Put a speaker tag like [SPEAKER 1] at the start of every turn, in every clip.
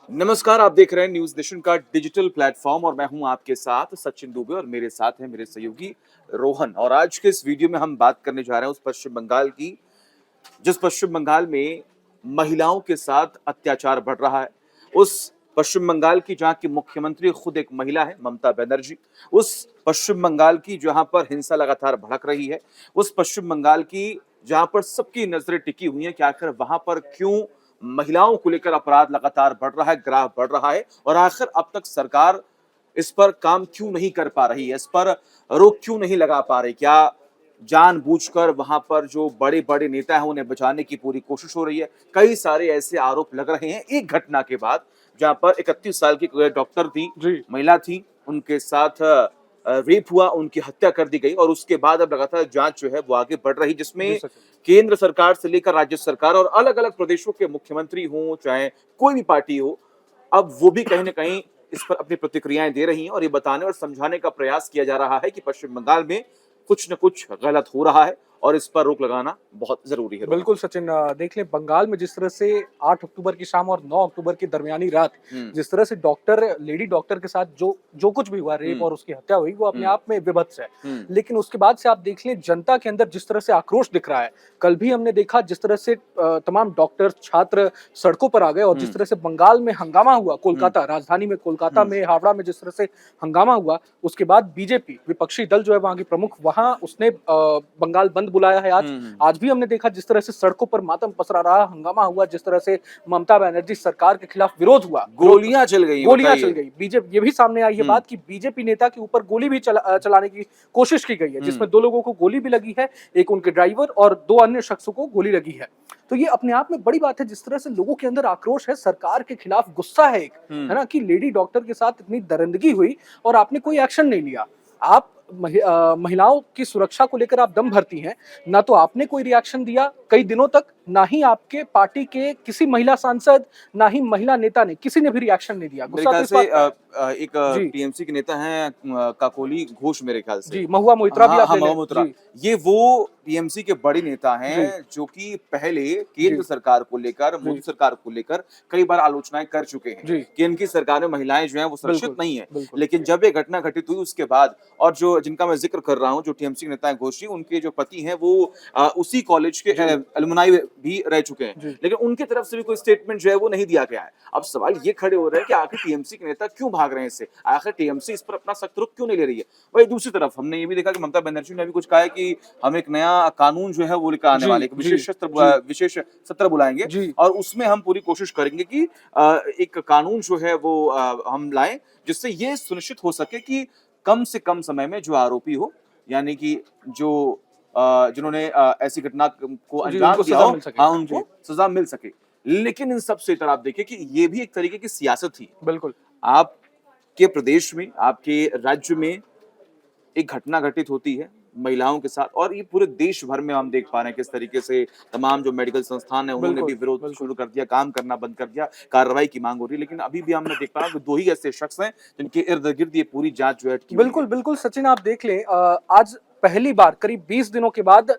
[SPEAKER 1] नमस्कार, आप देख रहे हैं न्यूज नेशन का डिजिटल प्लेटफॉर्म और मैं हूं आपके साथ सचिन दुबे और मेरे साथ हैं मेरे सहयोगी रोहन। और आज के इस वीडियो में हम बात करने जा रहे हैं उस पश्चिम बंगाल की, जिस पश्चिम बंगाल में महिलाओं के साथ अत्याचार बढ़ रहा है। उस पश्चिम बंगाल की जहां की मुख्यमंत्री खुद एक महिला है, ममता बनर्जी। उस पश्चिम बंगाल की जहां पर हिंसा लगातार भड़क रही है। उस पश्चिम बंगाल की जहां पर सबकी नजरें टिकी हुई हैं कि आखिर वहां पर क्यों महिलाओं को लेकर अपराध लगातार बढ़ रहा है, ग्राफ बढ़ रहा है, और आखिर अब तक सरकार इस पर काम क्यों नहीं कर पा रही है, इस पर रोक क्यों नहीं लगा पा रही। क्या जानबूझकर वहां पर जो बड़े बड़े नेता हैं उन्हें बचाने की पूरी कोशिश हो रही है। कई सारे ऐसे आरोप लग रहे हैं एक घटना के बाद, जहां पर 31 साल की डॉक्टर थी,
[SPEAKER 2] जी,
[SPEAKER 1] महिला थी, उनके साथ रेप हुआ, उनकी हत्या कर दी गई। और उसके बाद अब लगातार जांच जो है वो आगे बढ़ रही,
[SPEAKER 2] जी
[SPEAKER 1] जिसमें
[SPEAKER 2] सचिन।
[SPEAKER 1] केंद्र सरकार से लेकर राज्य सरकार और अलग अलग प्रदेशों के मुख्यमंत्री हों, चाहे कोई भी पार्टी हो, अब वो भी कहीं ना कहीं इस पर अपनी प्रतिक्रियाएं दे रही हैं और ये बताने और समझाने का प्रयास किया जा रहा है कि पश्चिम बंगाल में कुछ न कुछ गलत हो रहा है और इस पर रोक लगाना बहुत जरूरी है। रोहन।
[SPEAKER 2] बिल्कुल सचिन, देख लें बंगाल में जिस तरह से 8 अक्टूबर की शाम और 9 अक्टूबर की दरमियानी रात
[SPEAKER 1] हम्म।
[SPEAKER 2] जिस तरह से लेडी डॉक्टर के साथ जो जो कुछ भी हुआ, रेप
[SPEAKER 1] हम्म।
[SPEAKER 2] और उसकी हत्या हुई, वो अपने
[SPEAKER 1] हम्म।
[SPEAKER 2] आप में विभत्स है।
[SPEAKER 1] हम्म।
[SPEAKER 2] लेकिन उसके बाद से आप देख लें जनता के अंदर जिस तरह से आक्रोश दिख रहा है। कल भी हमने देखा जिस तरह से तमाम डॉक्टर, छात्र सड़कों पर आ गए और जिस
[SPEAKER 1] हम्म।
[SPEAKER 2] तरह से बंगाल में हंगामा हुआ,
[SPEAKER 1] हम्म।
[SPEAKER 2] कोलकाता राजधानी में, कोलकाता
[SPEAKER 1] हम्म।
[SPEAKER 2] में, हावड़ा में जिस तरह से हंगामा हुआ, उसके बाद बीजेपी विपक्षी दल जो है वहां की प्रमुख, वहां उसने बंगाल बंद बुलाया है आज।
[SPEAKER 1] हम्म।
[SPEAKER 2] आज भी हमने देखा जिस तरह से सड़कों पर मातम पसरा रहा, हंगामा हुआ, जिस तरह से ममता बनर्जी सरकार के खिलाफ विरोध हुआ,
[SPEAKER 1] गोलियां चल गई,
[SPEAKER 2] गोलियां चल
[SPEAKER 1] बताइए।
[SPEAKER 2] गई। बीजेपी, ये भी सामने आई है
[SPEAKER 1] हम्म।
[SPEAKER 2] बात कि बीजेपी नेता के ऊपर गोली भी चलाने की कोशिश की गई है,
[SPEAKER 1] हम्म।
[SPEAKER 2] जिसमें 2 लोगों को गोली भी लगी है, एक उनके ड्राइवर और 2 अन्य शख्सों को गोली लगी है। तो ये अपने आप में बड़ी बात है, जिस तरह से लोगों के अंदर आक्रोश है, सरकार के खिलाफ गुस्सा है एक, है
[SPEAKER 1] हम्म।
[SPEAKER 2] ना, कि लेडी डॉक्टर के साथ इतनी दरिंदगी हुई और आपने कोई एक्शन नहीं लिया। आप महिलाओं की सुरक्षा को लेकर आप दम भरती हैं, ना तो आपने कोई रिएक्शन दिया कई दिनों तक, ना ही आपके पार्टी के किसी महिला सांसद, ना ही महिला नेता ने, किसी ने भी रिएक्शन नहीं दिया।
[SPEAKER 1] मेरे
[SPEAKER 2] गुस्सा तो
[SPEAKER 1] ख्याल
[SPEAKER 2] इस
[SPEAKER 1] से
[SPEAKER 2] बात का है।
[SPEAKER 1] एक
[SPEAKER 2] जी,
[SPEAKER 1] टीएमसी के नेता हैं, काकोली घोष, मेरे ख्याल से।
[SPEAKER 2] जी, महुआ मोइत्रा भी
[SPEAKER 1] हाँ
[SPEAKER 2] आप
[SPEAKER 1] हाँ,
[SPEAKER 2] ले लें।
[SPEAKER 1] मोहम्मद।
[SPEAKER 2] जी,
[SPEAKER 1] ये वो टीएमसी के बड़े नेता
[SPEAKER 2] जी,
[SPEAKER 1] हैं जो कि पहले
[SPEAKER 2] जी,
[SPEAKER 1] केंद्र सरकार को लेकर,
[SPEAKER 2] जी,
[SPEAKER 1] मोदी सरकार को लेकर कई बार आलोचनाएं कर चुके हैं
[SPEAKER 2] जी,
[SPEAKER 1] कि इनकी सरकार में महिलाएं जो हैं वो सुरक्षित
[SPEAKER 2] बिल्कुल,
[SPEAKER 1] नहीं है।
[SPEAKER 2] बिल्कुल।
[SPEAKER 1] लेकिन जब ये घटना घटित हुई उसके बाद, और जो जिनका मैं जिक्र कर रहा हूँ, जो टीएमसी के नेता हैं घोष जी, उनके जो पति हैं वो उसी कॉलेज के
[SPEAKER 2] जी,
[SPEAKER 1] अलुमनाई भी रह चुके हैं।
[SPEAKER 2] जी,
[SPEAKER 1] लेकिन उनकी तरफ से भी कोई स्टेटमेंट जो है वो नहीं दिया गया है। अब सवाल ये खड़े हो रहे हैं कि आखिर टीएमसी के नेता क्यों भाग रहे हैं इससे, आखिर टीएमसी इस पर अपना सख्त रुख क्यों नहीं ले रही है। वही दूसरी तरफ हमने ये भी देखा कि ममता बनर्जी ने भी कुछ कहा है कि हम एक नया कानून जो है वो लेकर आने
[SPEAKER 2] जी,
[SPEAKER 1] वाले, एक
[SPEAKER 2] जी, जी,
[SPEAKER 1] विशेष सत्र बुलाएंगे
[SPEAKER 2] जी,
[SPEAKER 1] और उसमें हम पूरी कोशिश करेंगे कि एक कानून जो है वो हम लाएं, जिससे ये सुनिश्चित हो सके कि कम से कम समय में जो आरोपी हो, यानी कि जो जिन्होंने ऐसी घटना को
[SPEAKER 2] जी,
[SPEAKER 1] अंजाम
[SPEAKER 2] उनको
[SPEAKER 1] दिया
[SPEAKER 2] सज़ा
[SPEAKER 1] हो,
[SPEAKER 2] मिल सके।
[SPEAKER 1] हाँ,
[SPEAKER 2] जी,
[SPEAKER 1] उनको सजा मिल सके। लेकिन इन सब से इतर आप देखिए कि ये भी एक तरीके की सियासत थी।
[SPEAKER 2] बिल्कुल।
[SPEAKER 1] आपके प्रदेश में, आपके राज्य में एक घटना घटित होती है महिलाओं के साथ, और ये पूरे देश भर में हम देख पा रहे हैं किस तरीके से तमाम जो मेडिकल संस्थान है उन्होंने भी
[SPEAKER 2] बिल्कुल,
[SPEAKER 1] विरोध
[SPEAKER 2] बिल्कुल।
[SPEAKER 1] शुरू कर दिया, काम करना बंद कर दिया, कार्रवाई की मांग हो रही है। लेकिन अभी भी हम देख पा रहे हैं कि 2 ही ऐसे शख्स हैं जिनके इर्द-गिर्द ये पूरी जांच जो है अटकी हुई है।
[SPEAKER 2] बिल्कुल, बिल्कुल सचिन, आप देख लें, आज पहली बार करीब 20 दिनों के बाद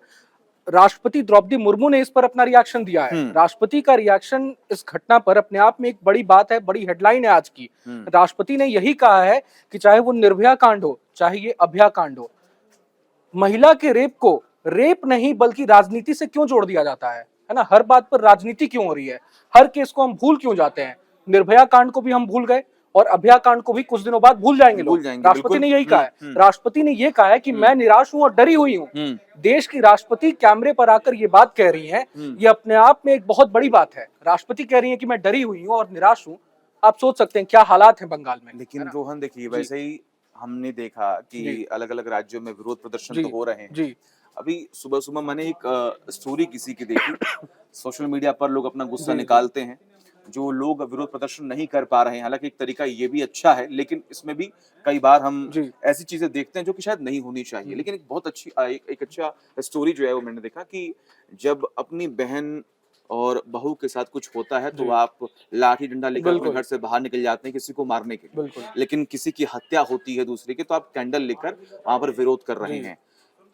[SPEAKER 2] राष्ट्रपति द्रौपदी मुर्मू ने इस पर अपना रिएक्शन दिया है।
[SPEAKER 1] हुँ।
[SPEAKER 2] राष्ट्रपति का रिएक्शन इस घटना पर अपने आप में एक बड़ी बात है, बड़ी हेडलाइन है आज की।
[SPEAKER 1] हुँ।
[SPEAKER 2] राष्ट्रपति ने यही कहा है कि चाहे वो निर्भया कांड हो, चाहे ये अभया कांड हो, महिला के रेप को रेप नहीं बल्कि राजनीति से क्यों जोड़ दिया जाता है ना? हर बात पर राजनीति क्यों हो रही है? हर केस को हम भूल क्यों जाते हैं? निर्भया कांड को भी हम भूल गए और अभया कांड को भी कुछ दिनों बाद भूल जाएंगे
[SPEAKER 1] भूल
[SPEAKER 2] लोग।
[SPEAKER 1] जाएँगे,
[SPEAKER 2] राष्ट्रपति
[SPEAKER 1] बिल्कुल।
[SPEAKER 2] ने यही
[SPEAKER 1] हुँ।
[SPEAKER 2] कहा है।
[SPEAKER 1] हुँ।
[SPEAKER 2] राष्ट्रपति ने यह कहा है कि
[SPEAKER 1] हुँ।
[SPEAKER 2] मैं निराश हूं और डरी हुई हूं।
[SPEAKER 1] हुँ।
[SPEAKER 2] देश की राष्ट्रपति कैमरे पर आकर ये बात कह रही हैं,
[SPEAKER 1] हुँ।
[SPEAKER 2] ये अपने आप में एक बहुत बड़ी बात है। राष्ट्रपति कह रही हैं कि मैं डरी हुई हूं और निराश हूं। आप सोच सकते हैं क्या हालात हैं बंगाल में, है
[SPEAKER 1] लेकिन
[SPEAKER 2] ना?
[SPEAKER 1] रोहन देखिए,
[SPEAKER 2] जी,
[SPEAKER 1] वैसे ही हमने देखा
[SPEAKER 2] जी,
[SPEAKER 1] कि अलग-अलग राज्यों में विरोध प्रदर्शन
[SPEAKER 2] जी,
[SPEAKER 1] तो हो रहे हैं।
[SPEAKER 2] जी,
[SPEAKER 1] अभी सुबह-सुबह मैंने एक स्टोरी किसी की देखी। सोशल मीडिया पर लोग अपना गुस्सा
[SPEAKER 2] जी, जी,
[SPEAKER 1] निकालते हैं। जो लोग विरोध प्रदर्शन नहीं कर पा रहे हैं, हालाँकि एक तरीका ये भी अच्छा है, लेकिन इसमें भी कई बार हम
[SPEAKER 2] जी,
[SPEAKER 1] ऐसी चीज़ें देखते हैं जो कि शायद नहीं होनी चाहिए। लेकिन एक बहुत अच्छी एक अच्छा स्टोरी जो है वो मैंने देखा कि जब अपनी बहन और बहू के साथ कुछ होता है तो
[SPEAKER 2] जी,
[SPEAKER 1] आप लाठी डंडा लेकर अपने
[SPEAKER 2] बिल्कुल,
[SPEAKER 1] घर से बाहर निकल जाते हैं किसी को मारने के लिए।
[SPEAKER 2] बिल्कुल।
[SPEAKER 1] लेकिन किसी की हत्या होती है दूसरे की, तो आप कैंडल लेकर वहाँ पर विरोध कर रहे
[SPEAKER 2] जी,
[SPEAKER 1] हैं।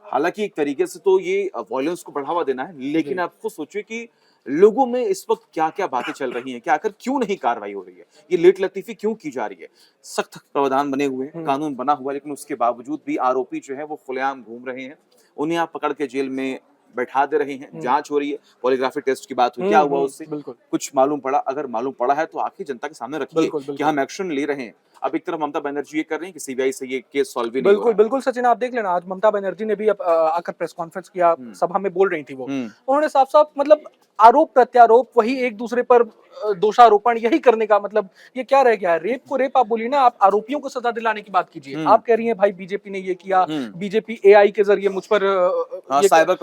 [SPEAKER 1] हालाँकि एक तरीके से तो ये वॉयलेंस को बढ़ावा देना है, लेकिन
[SPEAKER 2] जी,
[SPEAKER 1] आप खुद सोचिए कि लोगों में इस वक्त क्या-क्या बातें चल रही हैं कि आखिर क्यों नहीं कार्रवाई हो रही है? ये लेट लतीफी क्यों की जा रही है? सख्त प्रावधान बने हुए हैं, कानून बना हुआ है, लेकिन उसके बावजूद भी आरोपी जो है वो खुलेआम घूम रहे हैं। उन्हें आप पकड़ के जेल में बैठा दे रहे हैं, जाँच हो रही है, पॉलीग्राफी टेस्ट की बात हुई, क्या हुआ उससे?
[SPEAKER 2] बिल्कुल
[SPEAKER 1] कुछ मालूम पड़ा? अगर मालूम पड़ा है तो आखिर जनता के सामने रखिए
[SPEAKER 2] बिल्कुल
[SPEAKER 1] कि
[SPEAKER 2] बिल्कुल
[SPEAKER 1] हम एक्शन ले रहे हैं। अब एक तरफ ममता बनर्जी ये कर रही हैं कि सीबीआई से ये केस सॉल्व ही नहीं हो
[SPEAKER 2] बिल्कुल
[SPEAKER 1] रहा है।
[SPEAKER 2] बिल्कुल सचिन, आप देख लेना, आज ममता बनर्जी ने भी आकर प्रेस कॉन्फ्रेंस किया,
[SPEAKER 1] हुँ।
[SPEAKER 2] सभा में बोल रही थी वो।
[SPEAKER 1] हुँ,
[SPEAKER 2] उन्होंने साफ साफ मतलब आरोप प्रत्यारोप, वही एक दूसरे पर दोषारोपण, यही करने का मतलब ये क्या रह गया है? रेप को रेप आप बोलिए ना, आप आरोपियों को सजा दिलाने की बात कीजिए।
[SPEAKER 1] हुँ,
[SPEAKER 2] आप कह रही हैं भाई बीजेपी ने ये किया,
[SPEAKER 1] हुँ।
[SPEAKER 2] बीजेपी एआई के जरिए मुझ पर
[SPEAKER 1] हाँ,
[SPEAKER 2] ये साइबर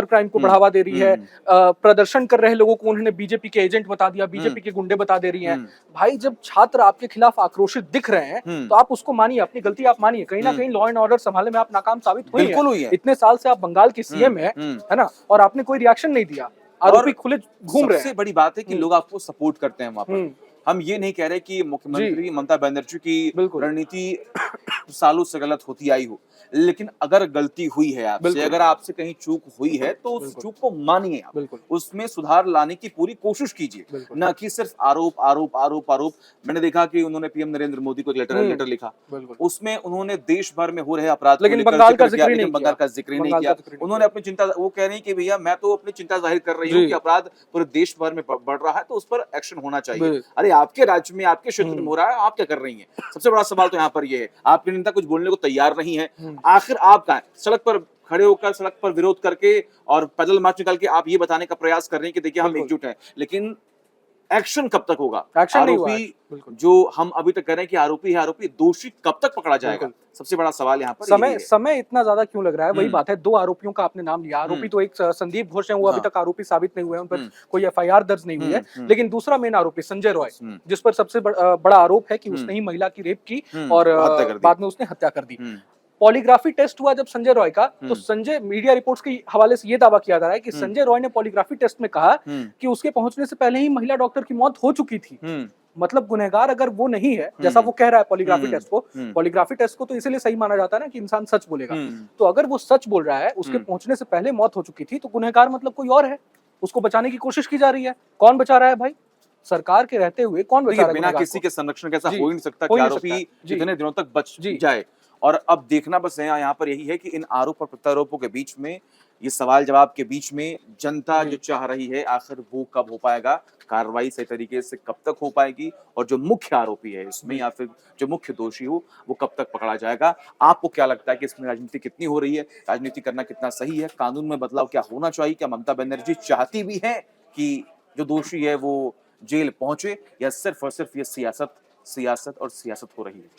[SPEAKER 2] क्राइम को
[SPEAKER 1] हुँ,
[SPEAKER 2] बढ़ावा दे रही है।
[SPEAKER 1] हुँ,
[SPEAKER 2] प्रदर्शन कर रहे लोगों को उन्होंने बीजेपी के एजेंट बता दिया,
[SPEAKER 1] हुँ,
[SPEAKER 2] बीजेपी के गुंडे बता दे रही हैं।
[SPEAKER 1] हुँ,
[SPEAKER 2] भाई जब छात्र आपके खिलाफ आक्रोशित दिख रहे हैं
[SPEAKER 1] हुँ,
[SPEAKER 2] तो आप उसको मानिए, अपनी गलती आप मानिए। कहीं ना
[SPEAKER 1] हुँ।
[SPEAKER 2] कहीं लॉ एंड ऑर्डर संभालने में आप नाकाम साबित हुई हैं।
[SPEAKER 1] बिल्कुल हुई है।
[SPEAKER 2] इतने साल से आप बंगाल के
[SPEAKER 1] हुँ,
[SPEAKER 2] सीएम हैं,
[SPEAKER 1] हुँ।
[SPEAKER 2] है ना, और आपने कोई रिएक्शन नहीं दिया।
[SPEAKER 1] और
[SPEAKER 2] आरोपी खुले घूम रहे
[SPEAKER 1] सबसे
[SPEAKER 2] हैं।
[SPEAKER 1] बड़ी बात है कि
[SPEAKER 2] हुँ,
[SPEAKER 1] लोग आपको सपोर्ट करते हैं वहाँ पर।
[SPEAKER 2] हुँ,
[SPEAKER 1] हम ये नहीं कह रहे कि
[SPEAKER 2] जी,
[SPEAKER 1] मुख्यमंत्री ममता बनर्जी की
[SPEAKER 2] बिल्कुल,
[SPEAKER 1] रणनीति सालों से गलत होती आई हो। लेकिन अगर गलती हुई है आपसे,
[SPEAKER 2] बिल्कुल,
[SPEAKER 1] अगर आपसे कहीं चूक हुई है, तो उस
[SPEAKER 2] बिल्कुल,
[SPEAKER 1] चूक को मानिए आप।
[SPEAKER 2] बिल्कुल,
[SPEAKER 1] उसमें सुधार लाने की पूरी कोशिश कीजिए,
[SPEAKER 2] बिल्कुल।
[SPEAKER 1] ना कि सिर्फ आरोप, आरोप, आरोप, आरोप। मैंने देखा कि उन्होंने पीएम नरेंद्र मोदी को एक लेटर
[SPEAKER 2] हुँ,
[SPEAKER 1] लेटर लिखा।
[SPEAKER 2] बिल्कुल।
[SPEAKER 1] उसमें उन्होंने देश भर में हो रहे अपराध को
[SPEAKER 2] लेकिन
[SPEAKER 1] लेकर
[SPEAKER 2] बंगाल का
[SPEAKER 1] ज़िक्र किया,
[SPEAKER 2] ज़िक्र ही
[SPEAKER 1] लेकिन
[SPEAKER 2] नहीं
[SPEAKER 1] बंगाल
[SPEAKER 2] किया।
[SPEAKER 1] का ज़िक्र ही नहीं
[SPEAKER 2] बंगाल का
[SPEAKER 1] किया।
[SPEAKER 2] ज़िक्र नहीं
[SPEAKER 1] उन्होंने
[SPEAKER 2] किया।
[SPEAKER 1] अपनी चिंता वो कह रही हैं कि भैया मैं तो अपनी चिंता ज़ाहिर कर रही हूँ
[SPEAKER 2] जी,
[SPEAKER 1] कि अपराध पूरे देश भर में बढ़ रहा है, तो उस पर एक्शन होना चाहिए।
[SPEAKER 2] बि
[SPEAKER 1] अरे आपके राज्य में, आपके क्षेत्र में
[SPEAKER 2] हुँ,
[SPEAKER 1] हो रहा है, आप क्या कर रही हैं? सबसे बड़ा सवाल तो यहाँ पर ये है। आपके नेता कुछ बोलने को तैयार नहीं है।
[SPEAKER 2] हुँ,
[SPEAKER 1] आखिर आप कहाँ हैं? सड़क पर खड़े होकर, सड़क पर विरोध करके और पैदल मार्च निकाल के आप ये बताने का प्रयास कर रहे हैं कि देखिए हम
[SPEAKER 2] बिल्कुल।
[SPEAKER 1] एकजुट हैं। लेकिन एक्शन कब तक होगा?
[SPEAKER 2] एक्शन नहीं हुआ
[SPEAKER 1] आरोपी
[SPEAKER 2] आज। बिल्कुल,
[SPEAKER 1] जो हम अभी तक कह रहे हैं कि आरोपी है, आरोपी दोषी कब तक पकड़ा जाएगा?
[SPEAKER 2] बिल्कुल।
[SPEAKER 1] सबसे बड़ा सवाल यहाँ पर यही
[SPEAKER 2] समय
[SPEAKER 1] है।
[SPEAKER 2] समय इतना ज़्यादा क्यों लग रहा है? वही
[SPEAKER 1] हुँ,
[SPEAKER 2] बात है, 2 आरोपियों का आपने नाम लिया।
[SPEAKER 1] हुँ,
[SPEAKER 2] आरोपी तो एक संदीप घोष हैं, वो अभी
[SPEAKER 1] हाँ,
[SPEAKER 2] तक आरोपी साबित नहीं हुए हैं, उन पर
[SPEAKER 1] हुँ,
[SPEAKER 2] कोई एफआईआर दर्ज नहीं हुई है।
[SPEAKER 1] हुँ, हुँ,
[SPEAKER 2] लेकिन दूसरा मेन आरोपी संजय रॉय,
[SPEAKER 1] हुँ,
[SPEAKER 2] जिस पर सबसे बड़ा आरोप है कि
[SPEAKER 1] हुँ,
[SPEAKER 2] उसने ही महिला की रेप की
[SPEAKER 1] हुँ,
[SPEAKER 2] और
[SPEAKER 1] हत्या कर दी।
[SPEAKER 2] बाद में उसने हत्या कर दी।
[SPEAKER 1] हुँ,
[SPEAKER 2] पॉलीग्राफी टेस्ट हुआ जब संजय रॉय का, तो
[SPEAKER 1] हुँ,
[SPEAKER 2] संजय मीडिया रिपोर्ट्स के हवाले से ये दावा किया जा रहा है कि
[SPEAKER 1] हुँ,
[SPEAKER 2] संजय रॉय ने पॉलीग्राफी टेस्ट में कहा
[SPEAKER 1] हुँ,
[SPEAKER 2] कि उसके पहुंचने से पहले ही महिला डॉक्टर की मौत हो चुकी थी।
[SPEAKER 1] हुँ,
[SPEAKER 2] मतलब गुनहगार अगर वो नहीं है, जैसा
[SPEAKER 1] हुँ,
[SPEAKER 2] वो कह रहा है पॉलीग्राफी
[SPEAKER 1] हुँ,
[SPEAKER 2] टेस्ट को,
[SPEAKER 1] हुँ,
[SPEAKER 2] पॉलीग्राफी टेस्ट को तो इसीलिए सही माना जाता है ना कि इंसान सच बोलेगा।
[SPEAKER 1] हुँ,
[SPEAKER 2] तो अगर वो सच बोल रहा है, उसके
[SPEAKER 1] हुँ।
[SPEAKER 2] पहुंचने से पहले मौत हो चुकी थी, तो गुनहगार मतलब कोई और है। उसको बचाने की कोशिश की जा रही है। कौन बचा रहा है भाई? सरकार के रहते हुए कौन बचा
[SPEAKER 1] देखिए,
[SPEAKER 2] रहा है
[SPEAKER 1] बिना
[SPEAKER 2] गुनहगार
[SPEAKER 1] किसी
[SPEAKER 2] को?
[SPEAKER 1] के संरक्षण के ऐसा
[SPEAKER 2] जी,
[SPEAKER 1] हो ही नहीं सकता
[SPEAKER 2] हो
[SPEAKER 1] कि
[SPEAKER 2] ही नहीं सकता
[SPEAKER 1] आरोपी
[SPEAKER 2] है। जी,
[SPEAKER 1] इतने दिनों तक बच
[SPEAKER 2] जी,
[SPEAKER 1] जाए। और अब देखना बस है यहाँ पर यही है कि इन आरोप और प्रत्यारोपों के बीच में, ये सवाल-जवाब के बीच में जनता जो
[SPEAKER 2] जी,
[SPEAKER 1] चाह रही है, आखिर वो कब हो पाएगा? कार्रवाई सही तरीके से कब तक हो पाएगी? और जो मुख्य आरोपी है इसमें
[SPEAKER 2] जी।
[SPEAKER 1] या फिर जो मुख्य दोषी हो, वो कब तक पकड़ा जाएगा? आपको क्या लगता है कि इसमें राजनीति कितनी हो रही है? राजनीति करना कितना सही है? कानून में बदलाव क्या होना चाहिए? क्या ममता बनर्जी चाहती भी हैं कि जो दोषी है वो जेल पहुंचे या सिर्फ और सिर्फ ये सियासत सियासत और सियासत हो रही है?